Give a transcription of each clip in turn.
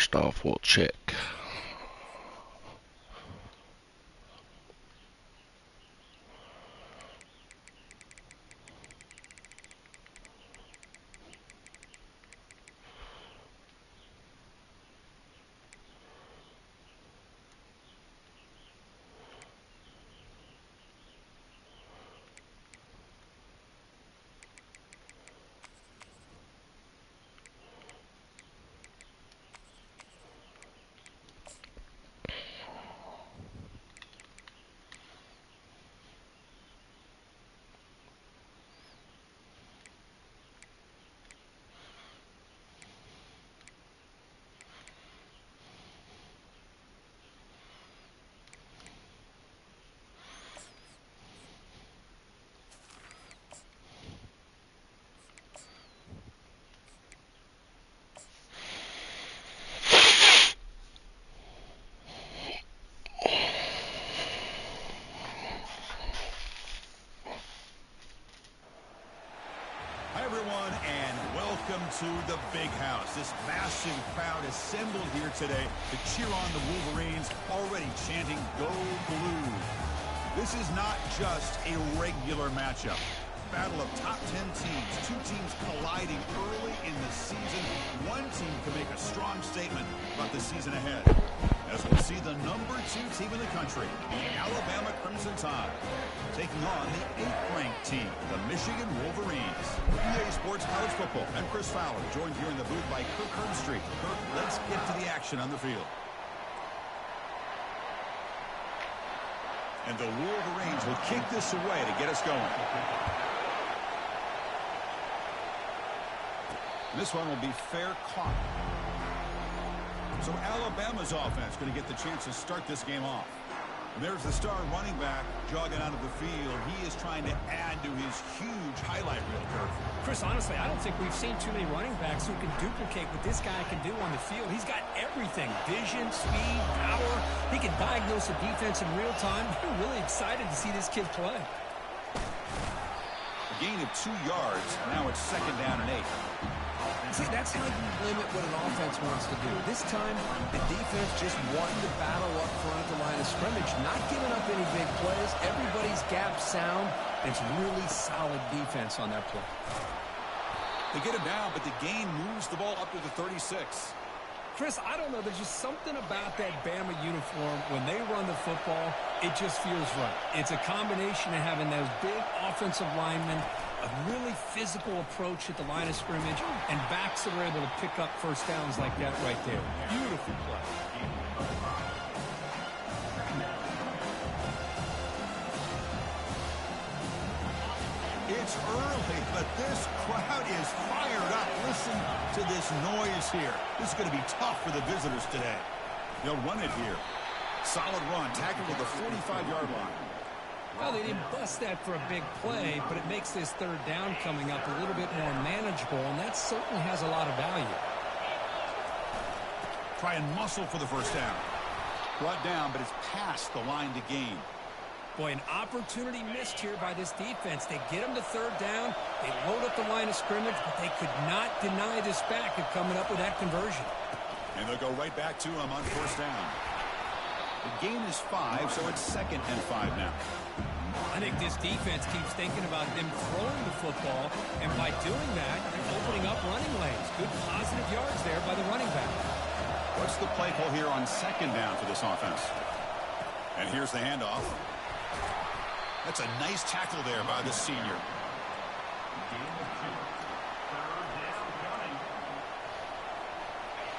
first off, we'll check. Hi, everyone, and welcome to the Big House. This massive crowd assembled here today to cheer on the Wolverines, already chanting, "Go Blue." This is not just a regular matchup. Battle of top 10 teams, two teams colliding early in the season. One team can make a strong statement about the season ahead, as we'll see the #2 team in the country, the Alabama Crimson Tide, taking on the 8th-ranked team, the Michigan Wolverines. EA Sports College Football. I'm Chris Fowler, joined here in the booth by Kirk Herbstreit. Kirk, let's get to the action on the field. And the Wolverines will kick this away to get us going. This one will be fair caught. So Alabama's offense going to get the chance to start this game off. And there's the star running back jogging out of the field. He is trying to add to his huge highlight reel curve. Chris, honestly, I don't think we've seen too many running backs who can duplicate what this guy can do on the field. He's got everything: vision, speed, power. He can diagnose the defense in real time. I'm really excited to see this kid play. A gain of 2 yards. Now it's 2nd down and 8. See, that's how you limit what an offense wants to do. This time, the defense just wanted to battle up front at the line of scrimmage, not giving up any big plays. Everybody's gap sound. It's really solid defense on that play. They get him down, but the gain moves the ball up to the 36. Chris, I don't know. There's just something about that Bama uniform. When they run the football, it just feels right. It's a combination of having those big offensive linemen, a really physical approach at the line of scrimmage, and backs that are able to pick up first downs like that right there. Beautiful play. It's early, but this crowd is fired up. Listen to this noise here. This is going to be tough for the visitors today. They'll run it here. Solid run, tackled to the 45-yard line. Well, they didn't bust that for a big play, but it makes this 3rd down coming up a little bit more manageable, and that certainly has a lot of value. Try and muscle for the first down. Brought down, but it's past the line to gain. Boy, an opportunity missed here by this defense. They get him to 3rd down. They load up the line of scrimmage, but they could not deny this back of coming up with that conversion. And they'll go right back to him on 1st down. The gain is 5, so it's 2nd and 5 now. I think this defense keeps thinking about them throwing the football, and by doing that, they're opening up running lanes. Good positive yards there by the running back. What's the play call here on 2nd down for this offense? And here's the handoff. That's a nice tackle there by the senior.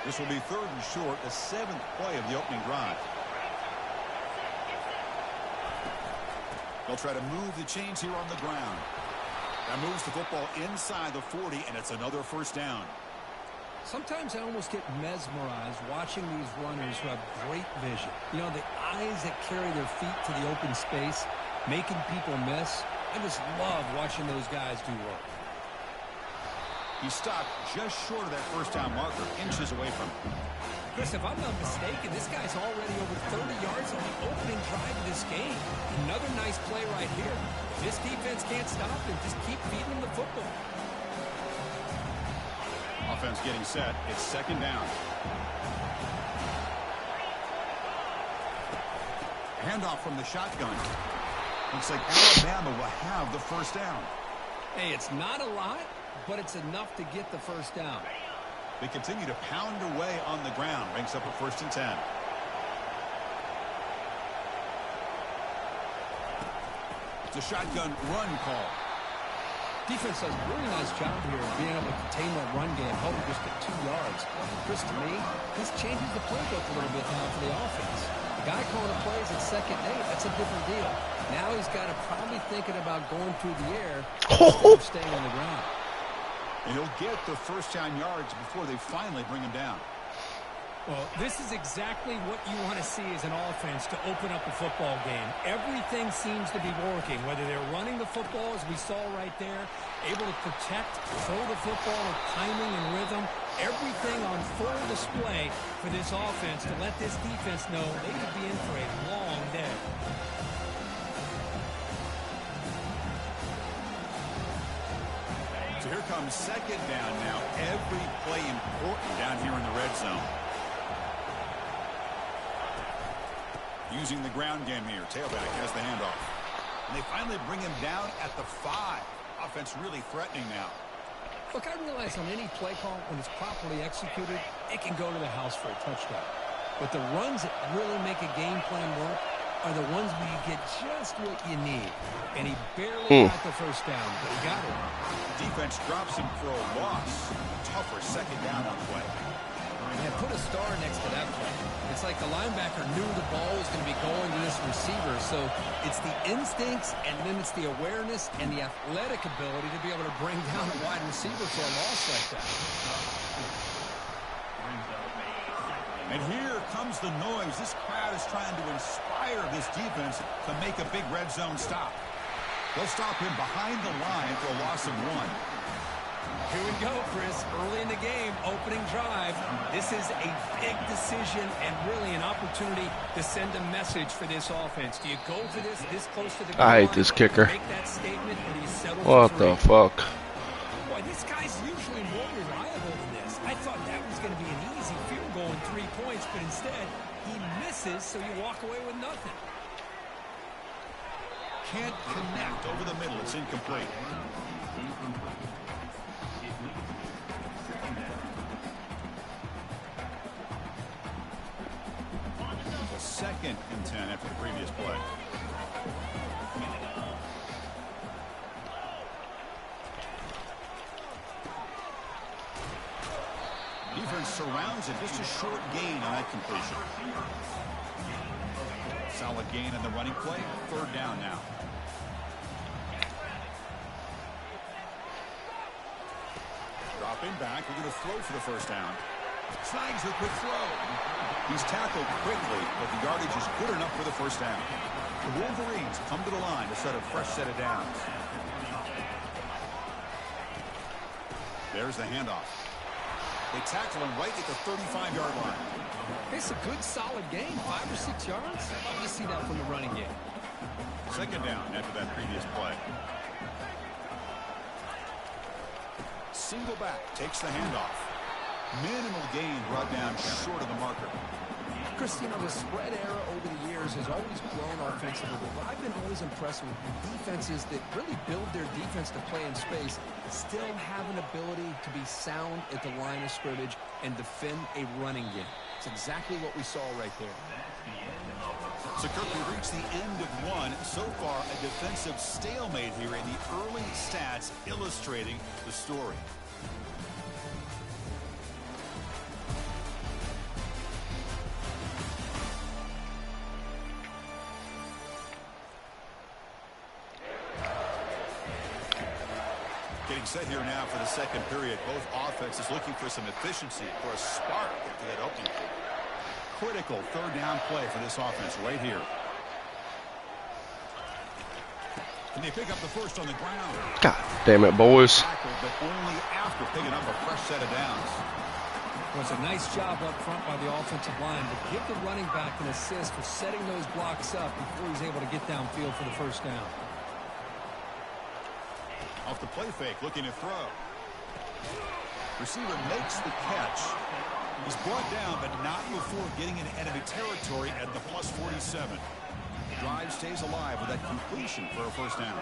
This will be 3rd and short, the 7th play of the opening drive. They'll try to move the chains here on the ground. That moves the football inside the 40, and it's another 1st down. Sometimes I almost get mesmerized watching these runners who have great vision. You know, the eyes that carry their feet to the open space, making people miss. I just love watching those guys do work. He stopped just short of that 1st down marker, inches away from it. Chris, if I'm not mistaken, this guy's already over 30 yards on the opening drive of this game. Another nice play right here. This defense can't stop him. Just keep feeding him the football. Offense getting set. It's 2nd down. Handoff from the shotgun. Looks like Alabama will have the first down. Hey, it's not a lot, but it's enough to get the first down. They continue to pound away on the ground. Ranks up at 1st and 10. It's a shotgun run call. Defense does a really nice job here of being able to contain that run game, help them just get 2 yards. Chris, to me, this changes the playbook a little bit now for the offense. The guy calling the plays at 2nd and 8, that's a different deal. Now he's got to probably thinking about going through the air instead of staying on the ground. And he'll get the first down yards before they finally bring him down. Well, this is exactly what you want to see as an offense to open up a football game. Everything seems to be working, whether they're running the football, as we saw right there, able to protect, throw the football with timing and rhythm, everything on full display for this offense to let this defense know they could be in for a long day. So here comes 2nd down now. Every play important down here in the red zone. Using the ground game here. Tailback has the handoff. And they finally bring him down at the 5. Offense really threatening now. Look, I realize on any play call, when it's properly executed, it can go to the house for a touchdown. But the runs that really make a game plan work are the ones where you get just what you need. And he barely got the first down, but he got it. Defense drops him for a loss. A tougher 2nd down on the way. And put a star next to that play. It's like the linebacker knew the ball was going to be going to this receiver. So it's the instincts, and then it's the awareness and the athletic ability to be able to bring down a wide receiver for a loss like that. And here comes the noise. This crowd is trying to inspire this defense to make a big red zone stop. They'll stop him behind the line for a loss of 1. Here we go, Chris. Early in the game, opening drive. This is a big decision and really an opportunity to send a message for this offense. Do you go for this close to the goal I hate line, this kicker. make that statement, or do you settle What for the 3? fuck? Boy, this guy's usually more reliable than this. I thought that was going to be an easy field goal in 3 points, but instead he misses, so you walk away with nothing. Can't connect over the middle. It's incomplete. So 2nd and 10 after the previous play. Defense surrounds it. Just a short gain on that completion. Solid gain on the running play. 3rd down now. Dropping back. We're going to throw for the first down. Snags the quick throw. He's tackled quickly, but the yardage is good enough for the first down. The Wolverines come to the line to set a fresh set of downs. There's the handoff. They tackle him right at the 35-yard line. It's a good, solid game. 5 or 6 yards. Love to see that from the running game. 2nd down after that previous play. Single back takes the handoff. Minimal gain brought down short of the marker. Chris, you know, the spread era over the years has always grown offensively, but I've been always impressed with defenses that really build their defense to play in space, still have an ability to be sound at the line of scrimmage and defend a running game. It's exactly what we saw right there. So, Kirk, we reached the end of 1. So far, a defensive stalemate here, and the early stats illustrating the story. Getting set here now for the 2nd period. Both offenses looking for some efficiency, for a spark to get open. Critical 3rd down play for this offense right here. And they pick up the first on the ground. God damn it, boys. But only after picking up a fresh set of downs. It was a nice job up front by the offensive line, but give the running back an assist for setting those blocks up before he's able to get downfield for the first down. Off the play fake, looking to throw. Receiver makes the catch. He's brought down, but not before getting into enemy territory at the +47. drive stays alive with that completion for a first down.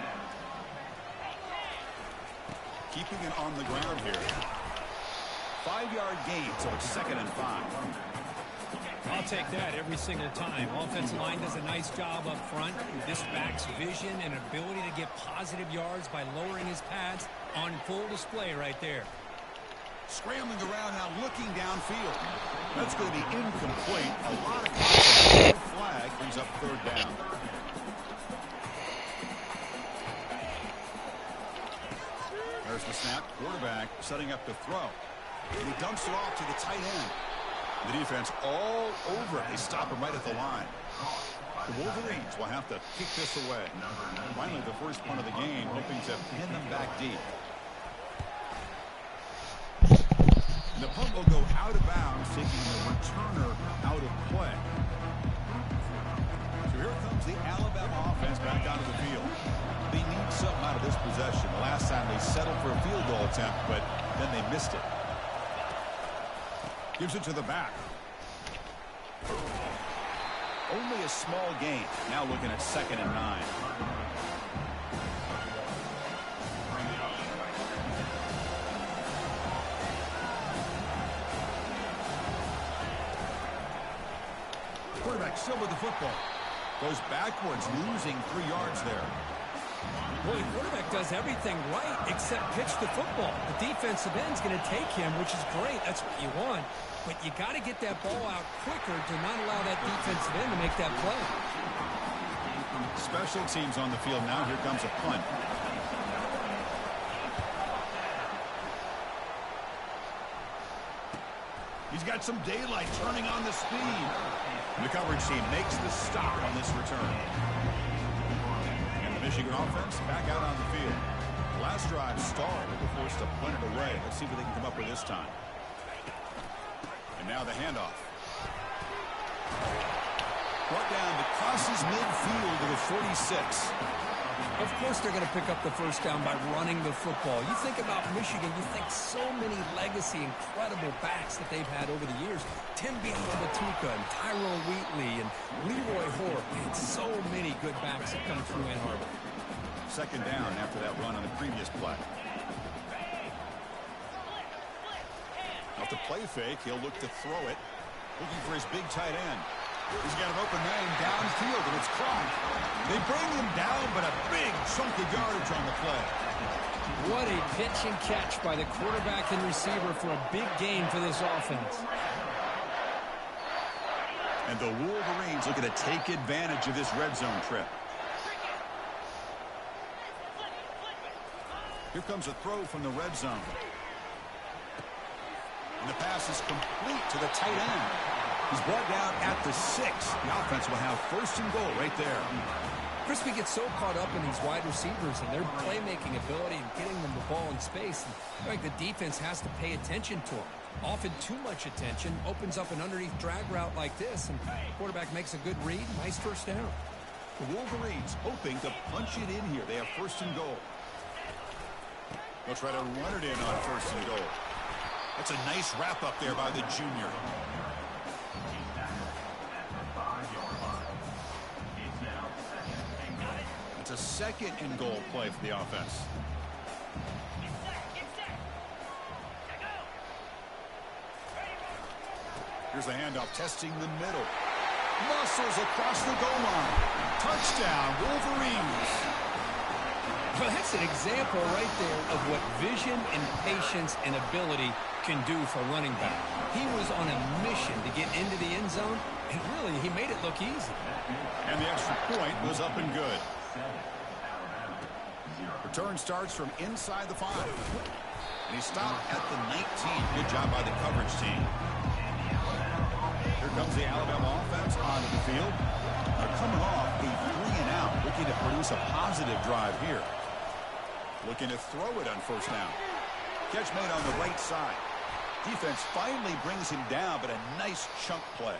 Keeping it on the ground here. 5-yard gain, so it's 2nd and 5. I'll take that every single time. Offensive line does a nice job up front. This back's vision and ability to get positive yards by lowering his pads on full display right there. Scrambling around now, looking downfield. That's going to be incomplete. A lot of contact. Flag brings up 3rd down. There's the snap. Quarterback setting up to throw. And he dumps it off to the tight end. The defense all over it. They stop him right at the line. The Wolverines will have to kick this away. Finally, the first punt of the game, hoping to pin them back deep. The punt will go out of bounds, taking the returner out of play. So here comes the Alabama offense back onto the field. They need something out of this possession. The last time they settled for a field goal attempt, but then they missed it. Gives it to the back. Only a small gain. Now looking at 2nd and 9. Quarterback still with the football. Goes backwards, losing 3 yards there. Well, the quarterback does everything right except pitch the football. The defensive end's going to take him, which is great. That's what you want. But you got to get that ball out quicker to not allow that defensive end to make that play. Special teams on the field now. Here comes a punt. He's got some daylight, turning on the speed. And the coverage team makes the stop on this return. And the Michigan offense back out on the field. Last drive stalled. They were forced to punt it away. Let's see what they can come up with this time. And now the handoff. Brought down to crosses midfield to the 46. Of course they're going to pick up the first down by running the football. You think about Michigan, you think so many legacy, incredible backs that they've had over the years. Tim Bialabatuka and Tyrone Wheatley and Leroy Hoare. And so many good backs that come through Ann Arbor. 2nd down after that run on the previous play. Off the play fake, he'll look to throw it. Looking for his big tight end. He's got an open man downfield, and it's caught. They bring him down, but a big chunk of yardage on the play. What a pitch and catch by the quarterback and receiver for a big gain for this offense. And the Wolverines looking to take advantage of this red zone trip. Here comes a throw from the red zone. And the pass is complete to the tight end. He's brought down at the 6. The offense will have 1st and goal right there. Crispy gets so caught up in these wide receivers and their playmaking ability and getting them the ball in space. And the defense has to pay attention to them. Often too much attention opens up an underneath drag route like this, and the quarterback makes a good read. Nice first down. The Wolverines hoping to punch it in here. They have 1st and goal. They'll try to run it in on 1st and goal. That's a nice wrap up there by the junior. It's a 2nd and goal play for the offense. Here's the handoff, testing the middle. Muscles across the goal line. Touchdown, Wolverines. Well, that's an example right there of what vision and patience and ability can do for a running back. He was on a mission to get into the end zone, and really, he made it look easy. And the extra point was up and good. Return starts from inside the 5. And he stopped at the 19. Good job by the coverage team. Here comes the Alabama offense onto the field. They're coming off a 3-and-out, looking to produce a positive drive here. Looking to throw it on 1st down. Catch made on the right side. Defense finally brings him down, but a nice chunk play.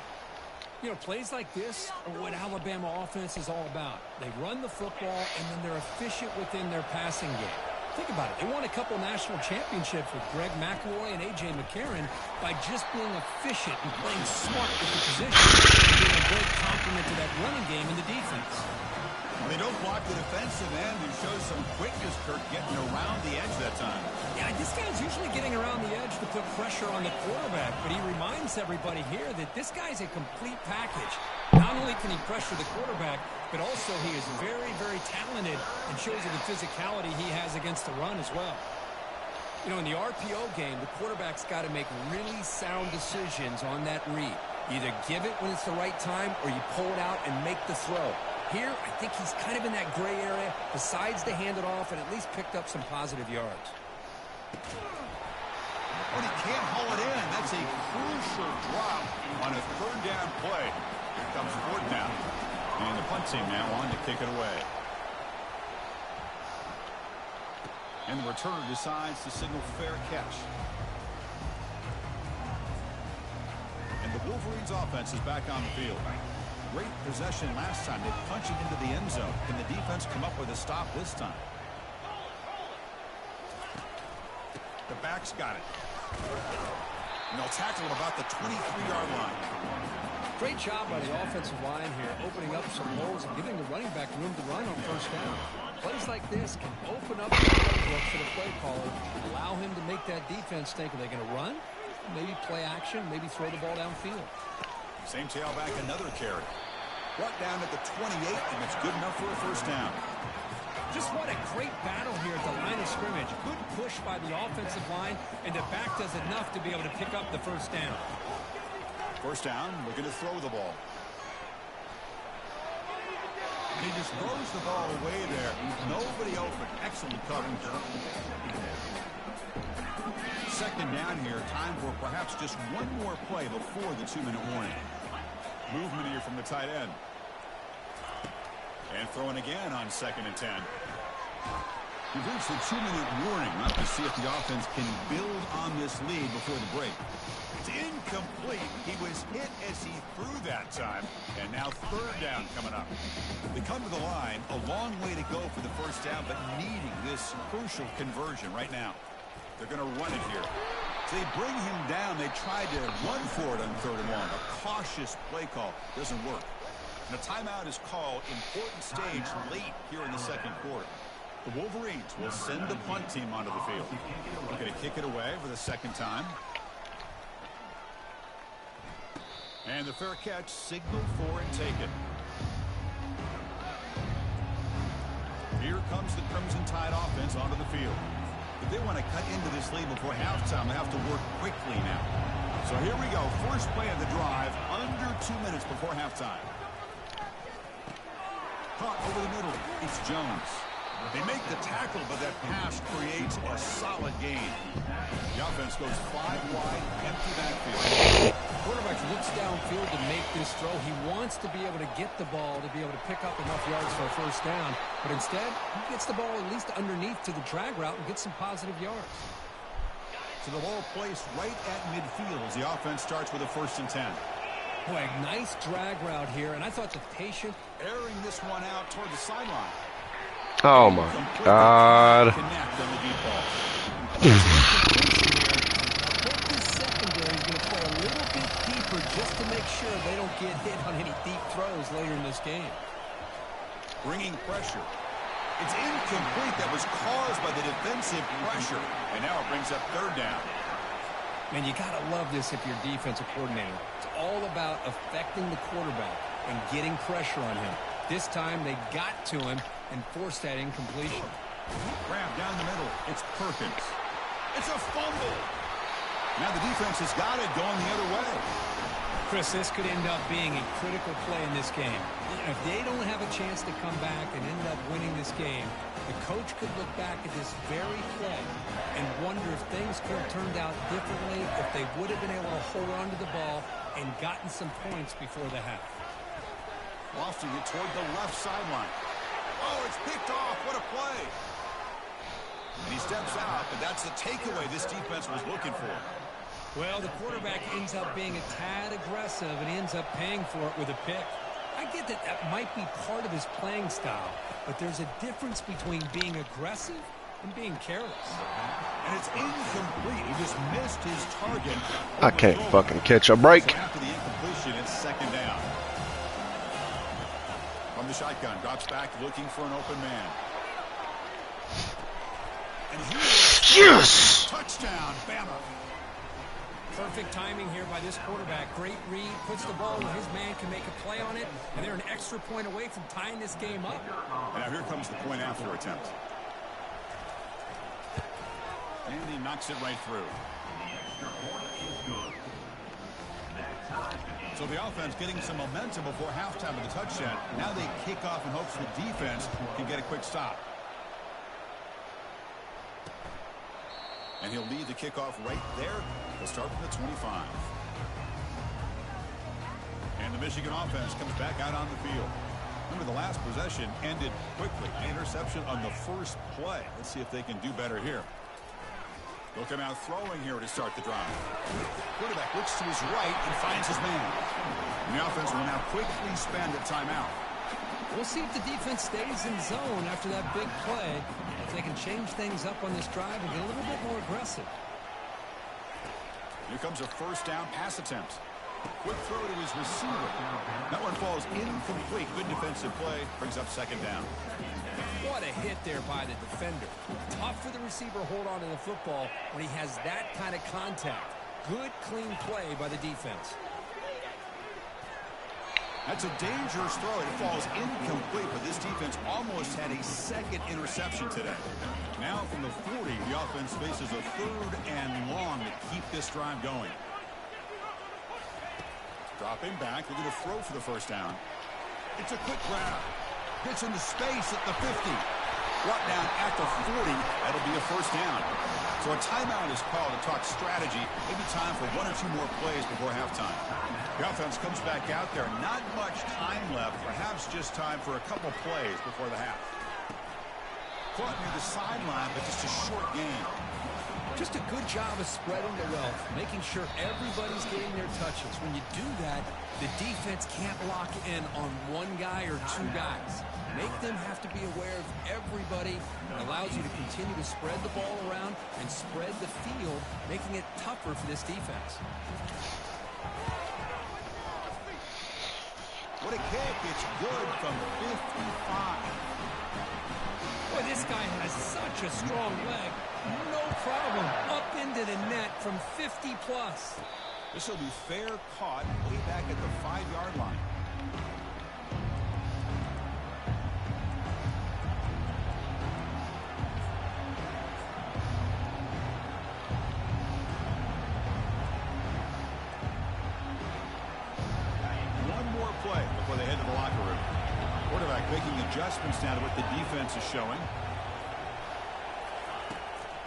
You know, plays like this are what Alabama offense is all about. They run the football, and then they're efficient within their passing game. Think about it. They won a couple national championships with Greg McElroy and A.J. McCarron by just being efficient and playing smart with the position and being a great complement to that running game in the defense. blocked the defensive end and shows some quickness, Kirk, getting around the edge that time. Yeah, this guy's usually getting around the edge to put pressure on the quarterback, but he reminds everybody here that this guy's a complete package. Not only can he pressure the quarterback, but also he is very, very talented and shows you the physicality he has against the run as well. You know, in the RPO game, the quarterback's got to make really sound decisions on that read. Either give it when it's the right time or you pull it out and make the throw. Here, I think he's kind of in that gray area, decides to hand it off and at least picked up some positive yards. But he can't haul it in. That's a crucial drop on a third down play. Here comes fourth down. And the punt team now on to kick it away. And the returner decides to signal fair catch. And the Wolverines offense is back on the field. Great possession last time. They punched it into the end zone. Can the defense come up with a stop this time? The back's got it. And they'll tackle him about the 23-yard line. Great job by the offensive line here, opening up some holes and giving the running back room to run on first down. Plays like this can open up the playbook for the play caller, allow him to make that defense think, are they going to run? Maybe play action, maybe throw the ball downfield. Same tailback, another carry. Brought down at the 28, and it's good enough for a first down. Just what a great battle here at the line of scrimmage. Good push by the offensive line, and the back does enough to be able to pick up the first down. First down, looking to throw the ball. And he just throws the ball away there. Nobody open. Excellent coverage. Second down here. Time for perhaps just one more play before the 2-minute warning. Movement here from the tight end. And throwing again on 2nd and 10. You've reached the 2-minute warning. Now to see if the offense can build on this lead before the break. It's incomplete. He was hit as he threw that time. And now third down coming up. They come to the line. A long way to go for the first down, but needing this crucial conversion right now. They're going to run it here. So they bring him down. They tried to run for it on 3rd and 1. A cautious play call. Doesn't work. And a timeout is called. Important stage late here in the second quarter. The Wolverines will send the punt team onto the field. They're going to kick it away for the second time. And the fair catch signaled for and taken. Here comes the Crimson Tide offense onto the field. If they want to cut into this lead before halftime, they have to work quickly now. So here we go. First play of the drive, under 2 minutes before halftime. Caught over the middle. It's Jones. They make the tackle, but that pass creates a solid gain. The offense goes 5 wide, empty backfield. Quarterback looks downfield to make this throw. He wants to be able to get the ball to be able to pick up enough yards for a first down. But instead, he gets the ball at least underneath to the drag route and gets some positive yards. So the ball placed right at midfield as the offense starts with a 1st and 10. Boy, nice drag route here. And I thought the patient airing this one out toward the sideline. Oh my God. Connect on the deep ball. Secondary is going to play a little bit deeper just to make sure they don't get hit on any deep throws later in this game. Bringing pressure. It's incomplete. That was caused by the defensive pressure. And now it brings up 3rd down. Man, you got to love this if you're defensive coordinator. It's all about affecting the quarterback and getting pressure on him. This time they got to him and forced that incompletion. Grab down the middle. It's Perkins. It's a fumble. Now the defense has got it going the other way. Chris, this could end up being a critical play in this game. If they don't have a chance to come back and end up winning this game, the coach could look back at this very play and wonder if things could have turned out differently, if they would have been able to hold on to the ball and gotten some points before the half. Lofting it toward the left sideline. Oh, it's picked off. What a play. And he steps out, but that's the takeaway this defense was looking for. Well, the quarterback ends up being a tad aggressive and ends up paying for it with a pick. I get that that might be part of his playing style, but there's a difference between being aggressive and being careless. And it's incomplete. He just missed his target. I can't fucking catch a break. So after the incompletion, it's 2nd down. From the shotgun. Drops back looking for an open man. And Yes! Touchdown, Bama. Perfect timing here by this quarterback. Great read, puts the ball where his man can make a play on it, and they're an extra point away from tying this game up. And now here comes the point after attempt. And he knocks it right through. So the offense getting some momentum before halftime with the touchdown. Now they kick off in hopes the defense can get a quick stop. And he'll lead the kickoff right there. He'll start from the 25. And the Michigan offense comes back out on the field. Remember, the last possession ended quickly. Interception on the first play. Let's see if they can do better here. They'll come out throwing here to start the drive. Quarterback looks to his right and finds his man. And the offense will now quickly spend a timeout. We'll see if the defense stays in zone after that big play. If they can change things up on this drive and get a little bit more aggressive. Here comes a first down pass attempt. Quick throw to his receiver. That one falls incomplete. Good defensive play. Brings up second down. What a hit there by the defender. Tough for the receiver to hold on to the football when he has that kind of contact. Good, clean play by the defense. That's a dangerous throw. It falls incomplete, but this defense almost had a second interception today. Now from the 40, the offense faces a third and long to keep this drive going. Dropping back, looking to throw for the first down. It's a quick grab. Gets into space at the 50. Brought down at the 40. That'll be a first down. So a timeout is called to talk strategy. Maybe time for one or two more plays before halftime. The offense comes back out there. Not much time left. Perhaps just time for a couple plays before the half. Caught near the sideline, but just a short game. Just a good job of spreading the wealth, making sure everybody's getting their touches. When you do that, the defense can't lock in on one guy or two guys. Make them have to be aware of everybody. It allows you to continue to spread the ball around and spread the field, making it tougher for this defense. What a kick. It's good from 55. Boy, this guy has such a strong leg. No problem. Up into the net from 50 plus. This will be fair caught way back at the 5-yard line. One more play before they head to the locker room. Quarterback making adjustments now to what the defense is showing.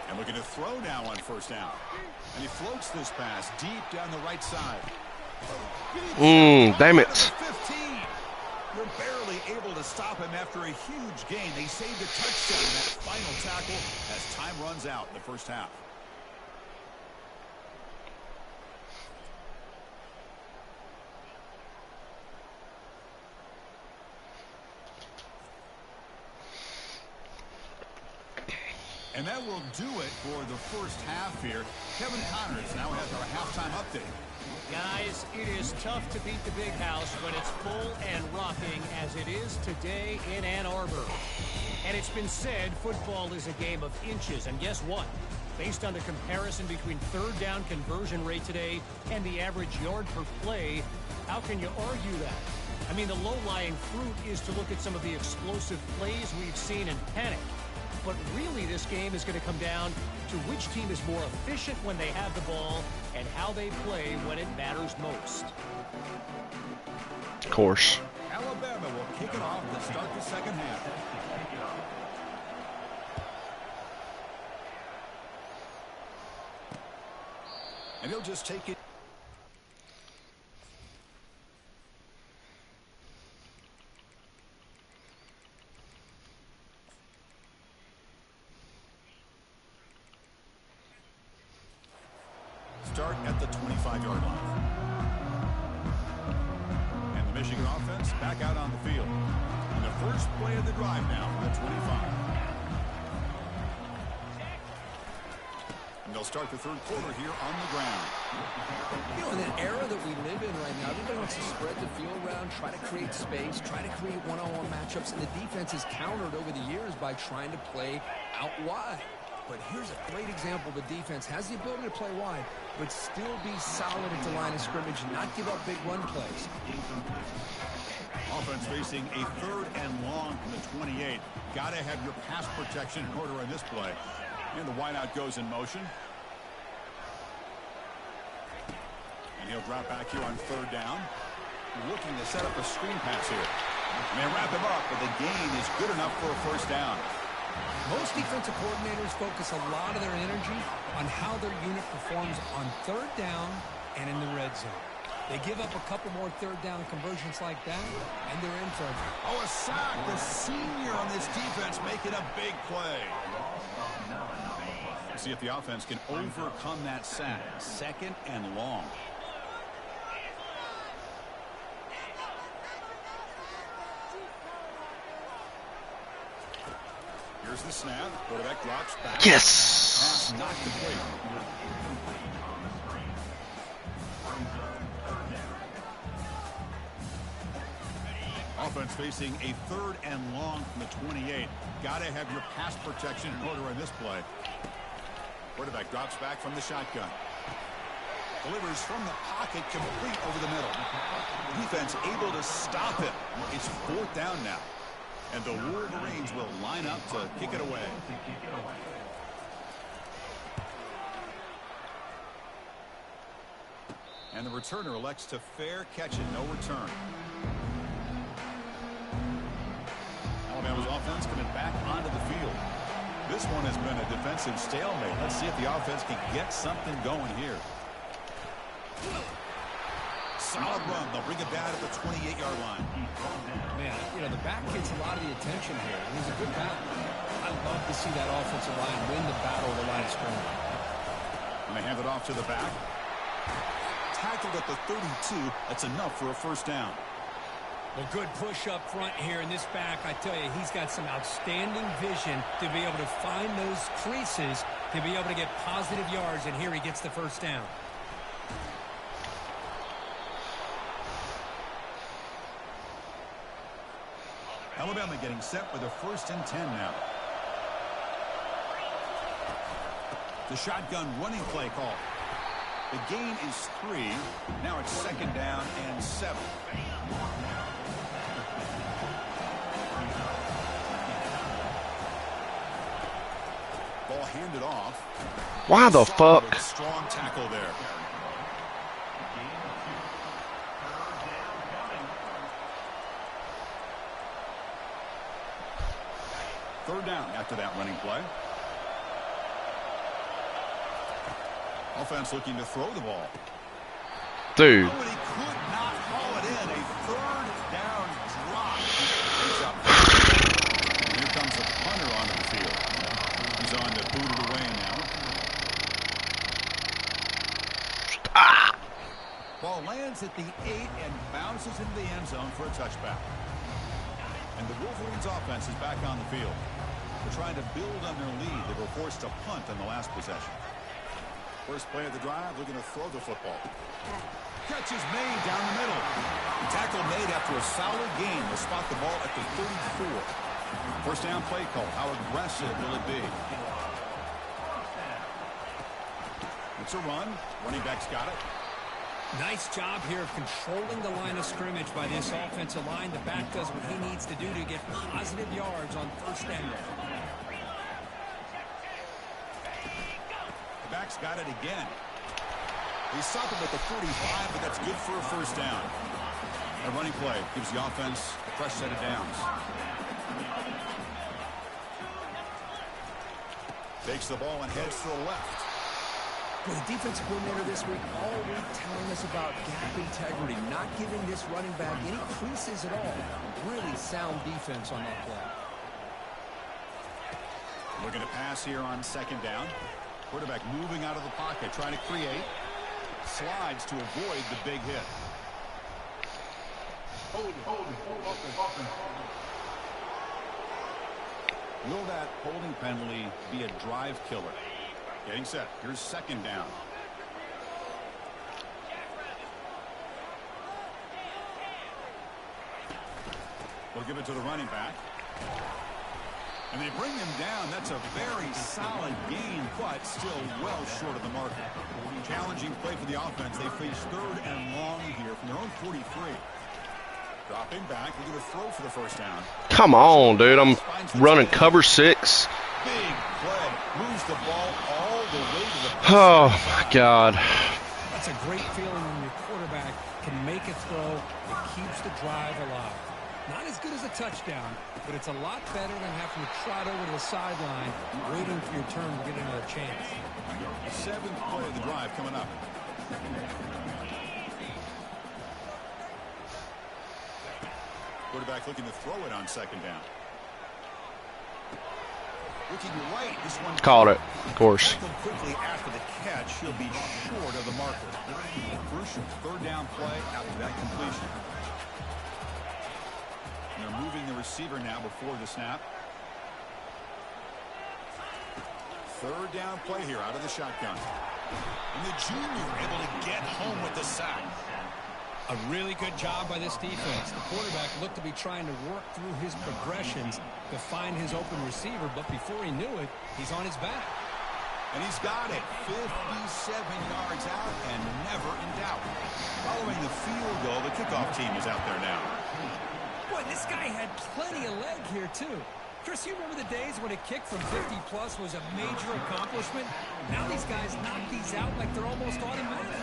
And looking to throw now on first down. And he floats this pass deep down the right side. Damn it. 15. They're barely able to stop him after a huge gain. They saved a touchdown in that final tackle as time runs out in the first half. And that will do it for the first half here. Kevin Connors now has our halftime update. Guys, it is tough to beat the Big House when it's full and rocking as it is today in Ann Arbor. And it's been said football is a game of inches. And guess what? Based on the comparison between third down conversion rate today and the average yard per play, how can you argue that? I mean, the low-lying fruit is to look at some of the explosive plays we've seen and panic. But really, this game is going to come down to which team is more efficient when they have the ball and how they play when it matters most. Of course. Alabama will kick it off to start the second half. And he'll just take it. Start at the 25-yard line. And the Michigan offense back out on the field. And the first play of the drive now from the 25. And they'll start the third quarter here on the ground. You know, in the era that we live in right now, everybody wants to spread the field around, try to create space, try to create one-on-one matchups, and the defense has countered over the years by trying to play out wide. But here's a great example. The defense has the ability to play wide, but still be solid at the line of scrimmage and not give up big run plays. Offense facing a 3rd and long from the 28. Got to have your pass protection in order in this play. And the wideout goes in motion. And he'll drop back here on 3rd down. Looking to set up a screen pass here. And they wrap him up, but the gain is good enough for a 1st down. Most defensive coordinators focus a lot of their energy on how their unit performs on 3rd down and in the red zone. They give up a couple more 3rd down conversions like that, and they're in trouble. Oh, a sack. The senior on this defense making a big play. See if the offense can overcome that sack. 2nd and long. Here's the snap. Quarterback drops back. Yes. Pass not complete. Offense facing a 3rd and long from the 28. Got to have your pass protection in order in this play. Quarterback drops back from the shotgun. Delivers from the pocket, complete over the middle. Defense able to stop him. It's 4th down now. And the Wolverines will line up to kick it away. And the returner elects to fair catch it, no return. Alabama's offense coming back onto the field. This one has been a defensive stalemate. Let's see if the offense can get something going here. Solid run. They'll bring it down at the 28-yard line. Man, you know, the back gets a lot of the attention here. It was a good battle. I love to see that offensive line win the battle of the line of scrimmage. And they hand it off to the back. Tackled at the 32. That's enough for a 1st down. Well, good push up front here in this back. I tell you, he's got some outstanding vision to be able to find those creases to be able to get positive yards, and here he gets the 1st down. Alabama getting set with a 1st and 10 now. The shotgun running play call. The gain is 3. Now it's 2nd down and 7. Ball handed off. Why the fuck? Strong tackle there. Third down after that running play. Offense looking to throw the ball. Dude. Oh, and he could not haul it in. A 3rd down drop. And here comes a punter onto the field. He's on to boot it away now. Ball lands at the 8 and bounces into the end zone for a touchback. And the Wolverines offense is back on the field. They're trying to build on their lead. They were forced to punt on the last possession. First play of the drive, looking to throw the football. Catch is made down the middle. The tackle made after a solid gain. Will spot the ball at the 34. First down play call. How aggressive will it be? It's a run. Running back's got it. Nice job here of controlling the line of scrimmage by this offensive line. The back does what he needs to do to get positive yards on 1st down. The back's got it again. He stopped him at the 45, but that's good for a 1st down. A running play gives the offense a fresh set of downs. Takes the ball and heads to the left. Well, the defensive coordinator this week all week telling us about gap integrity, not giving this running back any creases at all. Really sound defense on that play. Looking to pass here on 2nd down. Quarterback moving out of the pocket, trying to create. Slides to avoid the big hit. Will that holding penalty be a drive killer? Getting set. Here's second down. We'll give it to the running back. And they bring him down. That's a very solid gain, but still well short of the marker. Challenging play for the offense. They face 3rd and long here from their own 43. Dropping back. We're going to throw for the first down. Come on, dude. I'm running cover 6. Big play. Moves the ball all the way to the Oh, my God. That's a great feeling when your quarterback can make a throw that keeps the drive alive. Not as good as a touchdown, but it's a lot better than having to trot over to the sideline waiting for your turn to get another chance. The 7th play of the drive coming up. Quarterback looking to throw it on second down. Looking right, this one Caught it, of course. quickly after the catch. He'll be short of the marker. Crucial 3rd down play after that completion. And they're moving the receiver now before the snap. 3rd down play here out of the shotgun. And the junior able to get home with the sack. A really good job by this defense. The quarterback looked to be trying to work through his progressions to find his open receiver, but before he knew it, he's on his back. And he's got it. 57 yards out and never in doubt. Following the field goal, the kickoff team is out there now. Boy, this guy had plenty of leg here, too. Chris, you remember the days when a kick from 50-plus was a major accomplishment? Now these guys knock these out like they're almost automatic.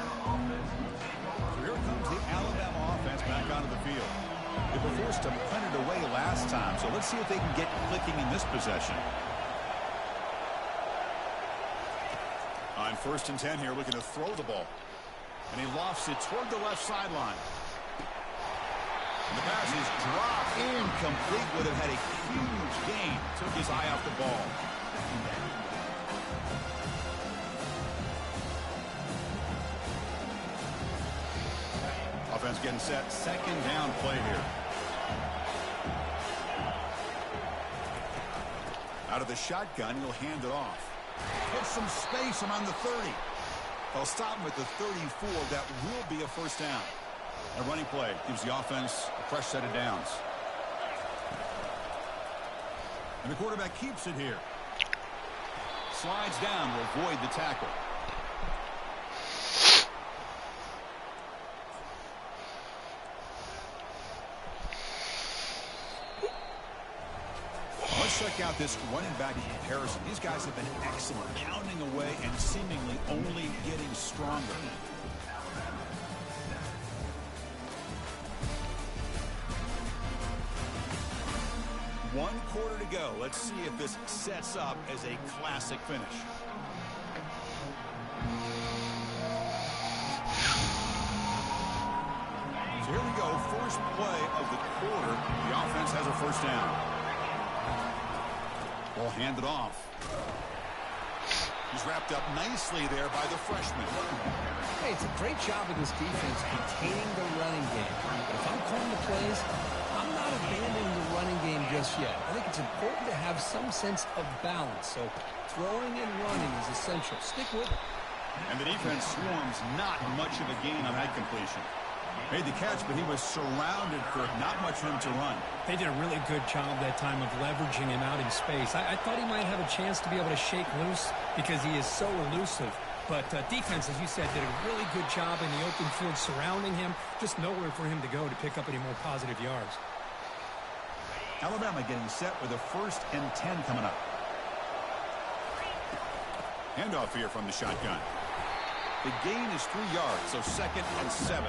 So here comes the Alabama offense back onto the field. They were forced to punt it away last time, so let's see if they can get clicking in this possession. On 1st and 10 here, looking to throw the ball. And he lofts it toward the left sideline. And the pass is dropped incomplete. Would have had a huge gain. Took his eye off the ball. Offense getting set. 2nd down play here. Out of the shotgun, he'll hand it off. Put some space around the 30. They'll stop him at the 34. That will be a 1st down. A running play gives the offense a fresh set of downs. And the quarterback keeps it here. Slides down to avoid the tackle. Let's check out this running back comparison. These guys have been excellent, pounding away and seemingly only getting stronger. One quarter to go. Let's see if this sets up as a classic finish. So here we go. First play of the quarter. The offense has a 1st down. Ball handed off. He's wrapped up nicely there by the freshman. Hey, it's a great job of this defense containing the running game. But if I'm calling the plays, I'm not abandoning the running game just yet. I think it's important to have some sense of balance. So throwing and running is essential. Stick with it. And the defense swarms not much of a gain on that completion. Made the catch, but he was surrounded for not much room to run. They did a really good job that time of leveraging him out in space. I thought he might have a chance to be able to shake loose because he is so elusive. But defense, as you said, did a really good job in the open field surrounding him. Just nowhere for him to go to pick up any more positive yards. Alabama getting set with a 1st and 10 coming up. Handoff here from the shotgun. The gain is 3 yards, so 2nd and 7.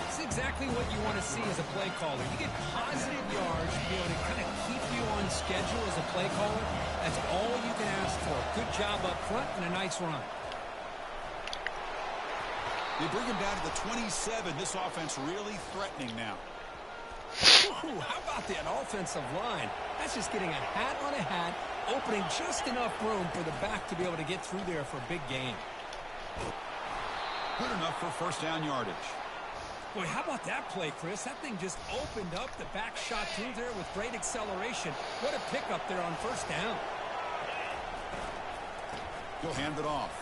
It's exactly what you want to see as a play caller. You get positive yards to be able to kind of keep you on schedule as a play caller. That's all you can ask for. Good job up front and a nice run. They bring him down to the 27. This offense really threatening now. Ooh, how about that offensive line? That's just getting a hat on a hat, opening just enough room for the back to be able to get through there for a big gain. Good enough for 1st down yardage. Boy, how about that play, Chris? That thing just opened up. The back shot through there with great acceleration. What a pickup there on 1st down. He'll hand it off.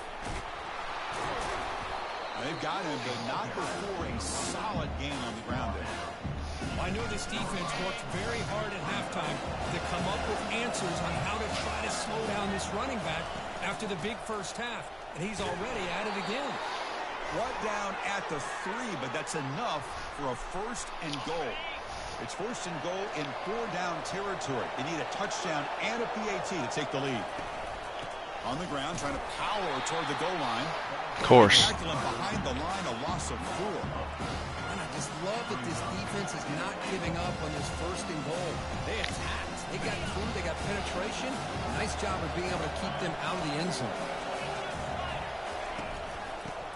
They've got him, but not before a solid gain on the ground there. I know this defense worked very hard at halftime to come up with answers on how to try to slow down this running back after the big first half, and he's already at it again. Brought down at the 3, but that's enough for a 1st and goal. It's 1st and goal in 4-down territory. They need a touchdown and a PAT to take the lead. On the ground, trying to power toward the goal line. Of course. Behind the line, a loss of 4. And I just love that this defense is not giving up on this 1st and goal. They attacked. They got through. They got penetration. Nice job of being able to keep them out of the end zone.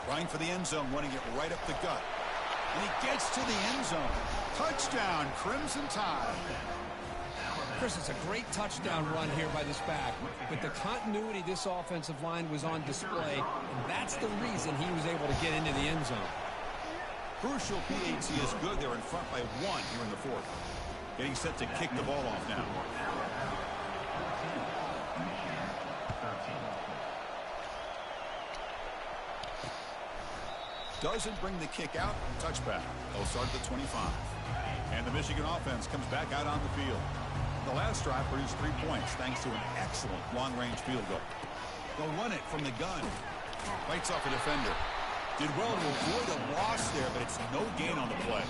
Trying for the end zone, running it right up the gut. And he gets to the end zone. Touchdown, Crimson Tide. Chris, it's a great touchdown run here by this back, but the continuity this offensive line was on display, and that's the reason he was able to get into the end zone. Crucial PAT is good. They're in front by 1 here in the 4th. Getting set to kick the ball off now. Doesn't bring the kick out. Touchback. They'll start at the 25. And the Michigan offense comes back out on the field. The last drive produced 3 points thanks to an excellent long-range field goal. They'll run it from the gun. Fights off a defender. Did well to avoid a loss there, but it's no gain on the play.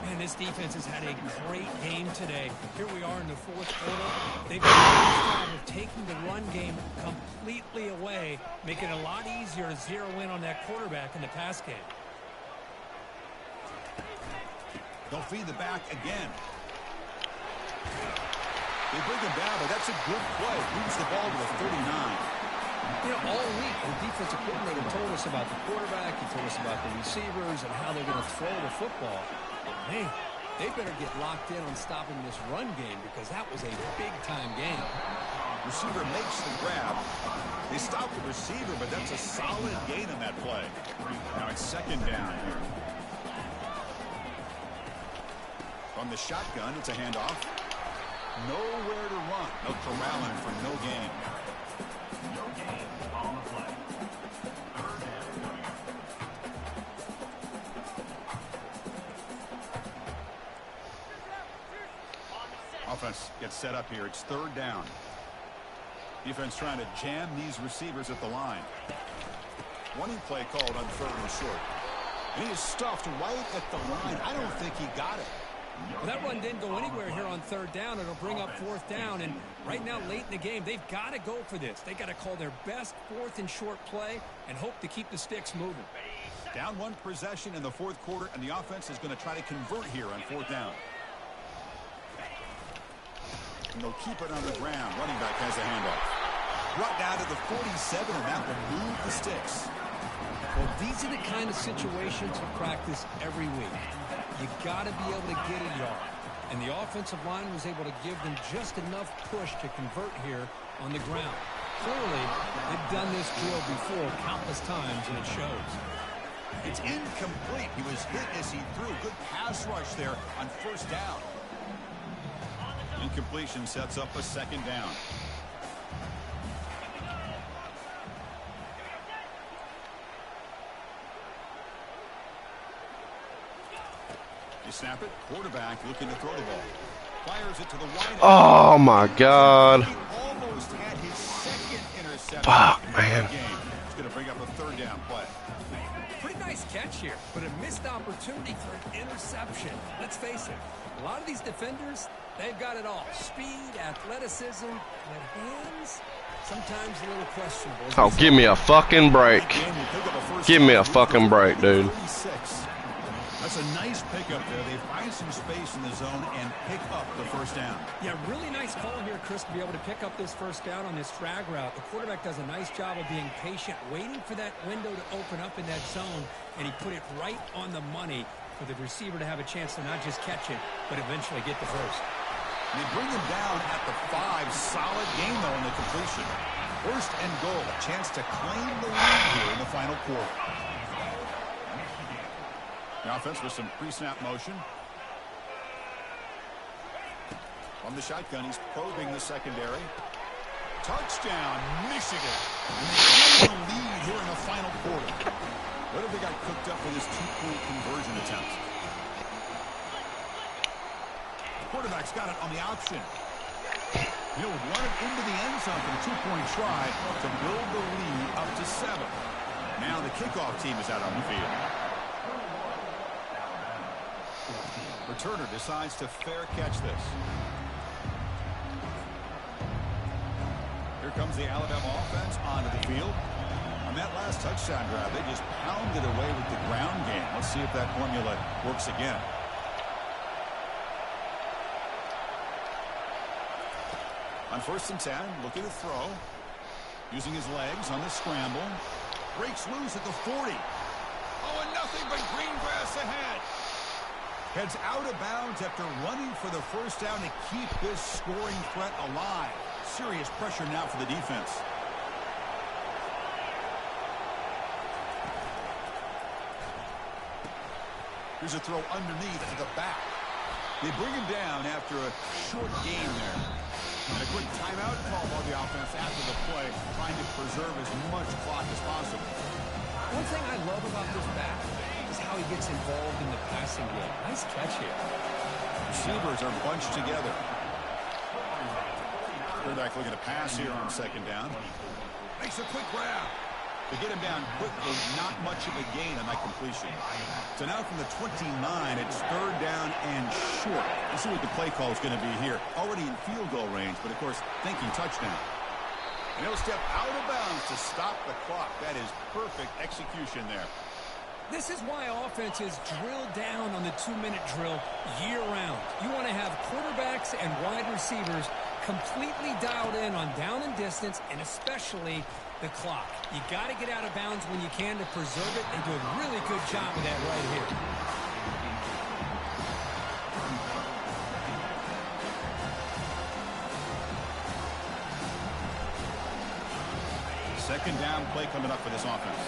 Man, this defense has had a great game today. Here we are in the 4th quarter. They've done a nice job of taking the run game completely away, making it a lot easier to zero in on that quarterback in the pass game. They'll feed the back again. They bring him down, but that's a good play. Moves the ball to the 39. You know, all week, the defensive coordinator told us about the quarterback. He told us about the receivers and how they're going to throw the football. But, man, they better get locked in on stopping this run game because that was a big-time game. Receiver makes the grab. They stop the receiver, but that's a solid gain on that play. Now it's 2nd down here. From the shotgun, it's a handoff. Nowhere to run. No corralling for no gain. No gain on the play. Offense gets set up here. It's 3rd down. Defense trying to jam these receivers at the line. Running play called on 3rd and short. And he is stuffed right at the line. I don't think he got it. Well, that run didn't go anywhere here on 3rd down. It'll bring up 4th down. And right now, late in the game, they've got to go for this. They've got to call their best 4th and short play and hope to keep the sticks moving. Down 1 possession in the 4th quarter, and the offense is going to try to convert here on 4th down. And they'll keep it on the ground. Running back has a handoff. Brought down to the 47, and that will move the sticks. Well, these are the kind of situations you practice every week. You got to be able to get a yard. And the offensive line was able to give them just enough push to convert here on the ground. Clearly, they've done this drill before countless times, and it shows. It's incomplete. He was hit as he threw. Good pass rush there on 1st down. Incompletion sets up a 2nd down. You snap it. Quarterback looking to throw the ball. Fires it to the wide. Oh, my God. He almost had his 2nd interception. Fuck, man. It's going to bring up a 3rd down play. Pretty nice catch here, but a missed opportunity for an interception. Let's face it, a lot of these defenders, they've got it all. Speed, athleticism, but hands, sometimes a little questionable. Oh, give me a fucking break. Give me a fucking break, dude. That's a nice pickup there. They find some space in the zone and pick up the 1st down. Yeah, really nice call here, Chris, to be able to pick up this 1st down on this drag route. The quarterback does a nice job of being patient, waiting for that window to open up in that zone, and he put it right on the money for the receiver to have a chance to not just catch it, but eventually get the 1st. They bring him down at the 5. Solid gain, though, in the completion. 1st and goal. A chance to claim the lead here in the final quarter. The offense with some pre-snap motion. From the shotgun, he's probing the secondary. Touchdown, Michigan. And they gain the lead here in the final quarter. What have they got cooked up for this two-point conversion attempt? The quarterback's got it on the option. He'll run it into the end zone for the two-point try to build the lead up to 7. Now the kickoff team is out on the field. Returner decides to fair catch this. Here comes the Alabama offense onto the field. On that last touchdown drive, they just pounded away with the ground game. Let's see if that formula works again. On 1st and 10, looking to throw. Using his legs on the scramble. Breaks loose at the 40. Oh, and nothing but green grass ahead. Heads out of bounds after running for the first down to keep this scoring threat alive. Serious pressure now for the defense. Here's a throw underneath to the back. They bring him down after a short gain there. And a quick timeout call by the offense after the play, trying to preserve as much clock as possible. One thing I love about this back is how he gets involved in the passing game. Nice catch here. Receivers are bunched together. Quarterback looking to pass here on 2nd down. Makes a quick grab. They get him down quickly, not much of a gain on that completion. So now from the 29, it's 3rd down and short. Let's see what the play call is going to be here. Already in field goal range, but of course, thinking touchdown. And he'll step out of bounds to stop the clock. That is perfect execution there. This is why offenses drill down on the 2-minute drill year-round. You want to have quarterbacks and wide receivers completely dialed in on down and distance, and especially the clock. You got to get out of bounds when you can to preserve it, and do a really good job of that right here. Second down play coming up for this offense.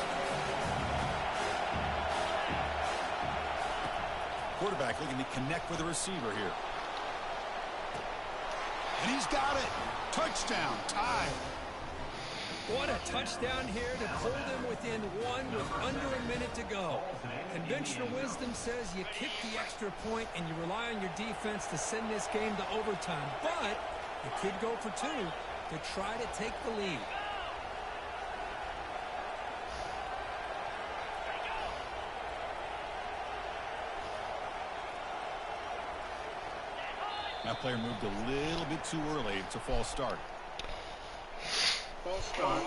Quarterback looking to connect with the receiver here. And he's got it. Touchdown, tie. What a touchdown here to pull them within 1 with under a minute to go. Conventional wisdom says you kick the extra point and you rely on your defense to send this game to overtime. But you could go for 2 to try to take the lead. That player moved a little bit too early. It's a false start. False start.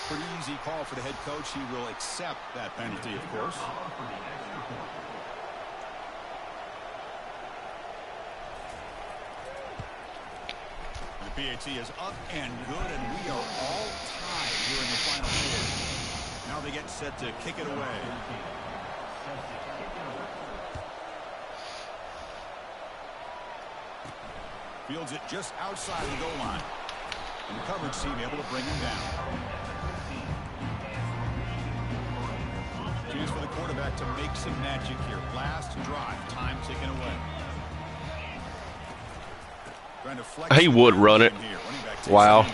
Pretty easy call for the head coach. He will accept that penalty, of course. The PAT is up and good, and we are all tied here in the final quarter. Now they get set to kick it away. Fields it just outside the goal line. And the coverage team able to bring him down. Chance for the quarterback to make some magic here. Last drive, time ticking away. Trying to flex. He would run it. Wow.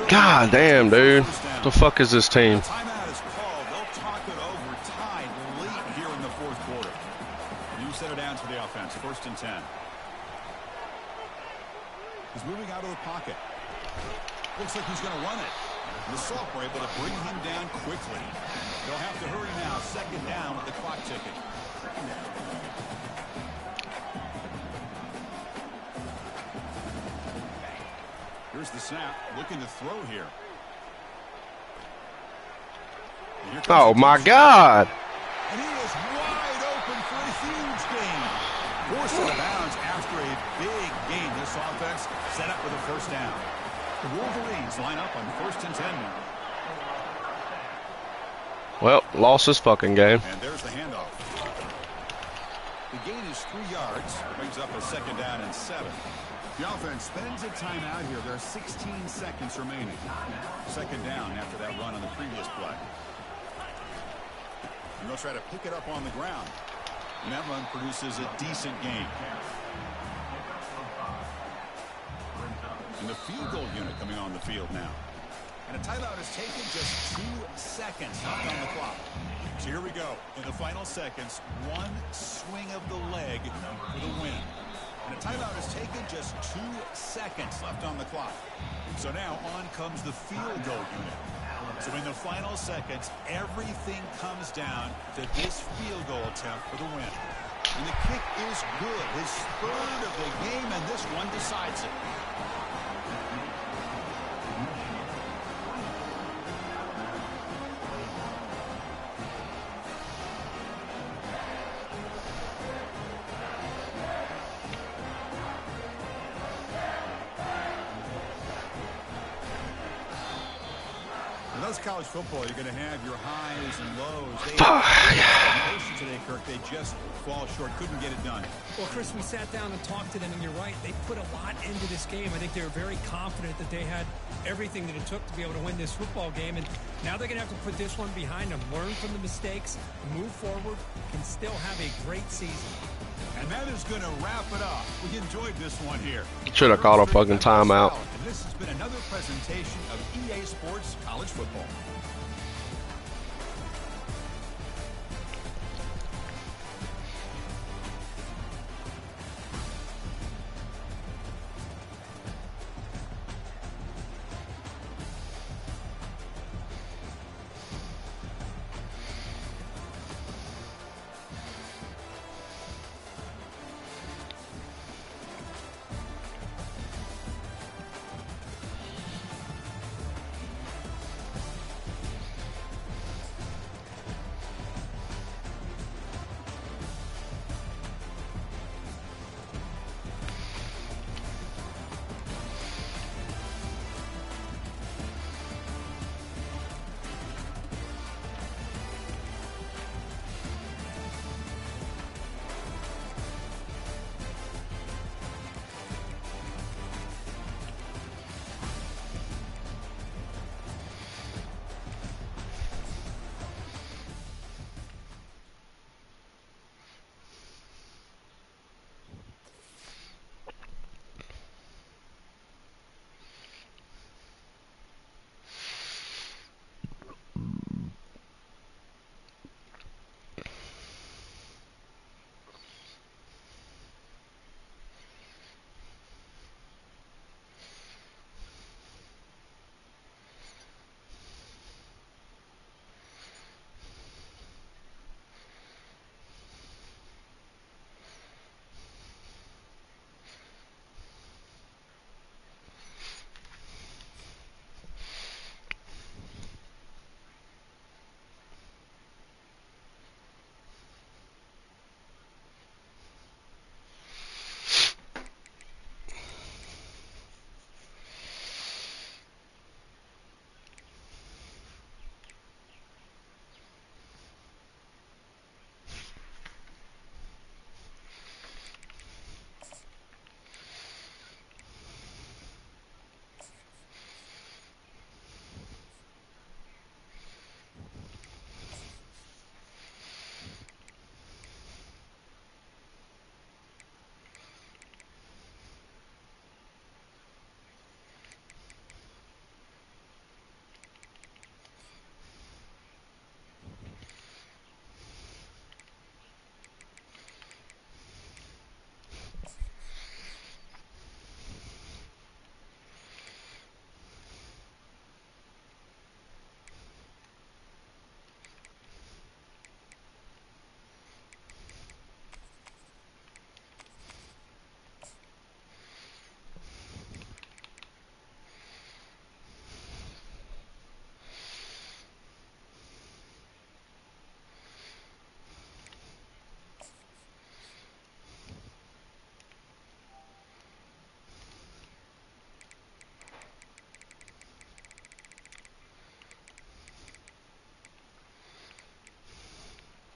God damn, dude. What the fuck is this team? Timeout is called. They'll talk it over. Tied late here in the 4th quarter. New set of downs for the offense. 1st and 10. He's moving out of the pocket. Looks like he's going to run it. The Salk were able to bring him down quickly. They'll have to hurry now. 2nd down with the clock ticking. Here's the snap. Looking to throw here. Oh, my God. And he is wide open for a huge gain. Forced out of bounds after a big gain. This offense set up with a 1st down. The Wolverines line up on 1st and 10 now. Well, lost this fucking game. And there's the handoff. The gain is 3 yards. Brings up a 2nd down and 7. The offense spends a timeout here. There are 16 seconds remaining. 2nd down after that run on the previous play. And they'll try to pick it up on the ground. And that run produces a decent gain. And the field goal unit coming on the field now. And a timeout is taken, just 2 seconds left on the clock. So here we go. In the final seconds, one swing of the leg for the win. And a timeout is taken, just 2 seconds left on the clock. So now on comes the field goal unit. So in the final seconds, everything comes down to this field goal attempt for the win. And the kick is good. His third of the game, and this one decides it. College football, you're going to have your highs and lows. They today, Kirk, they just fall short, couldn't get it done. Well, Chris, we sat down and talked to them, and you're right. They put a lot into this game. I think they were very confident that they had everything that it took to be able to win this football game, and now they're going to have to put this one behind them, learn from the mistakes, move forward, and still have a great season. And that is going to wrap it up. We enjoyed this one here. Should have called a fucking timeout. And this has been another presentation of EA Sports College Football.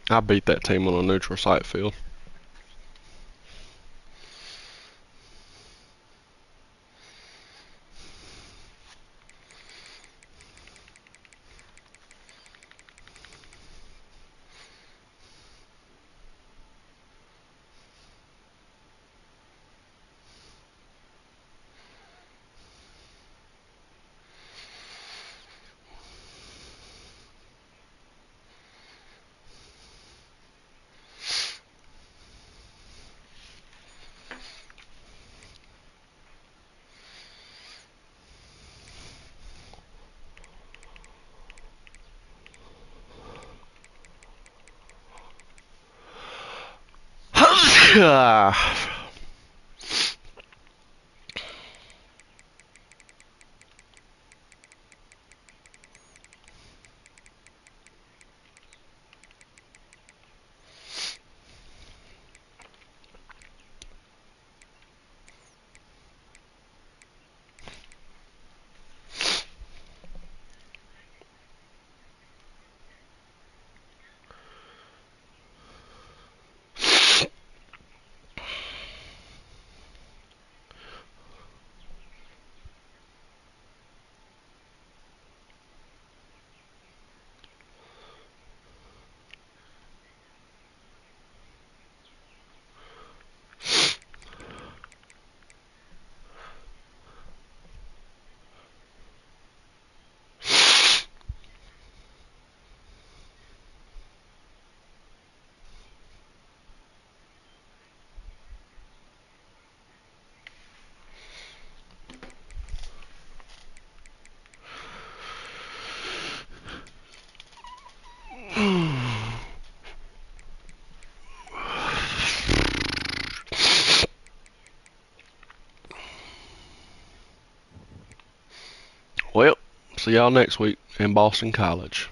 I beat that team on a neutral site field. Well, see y'all next week in Boston College.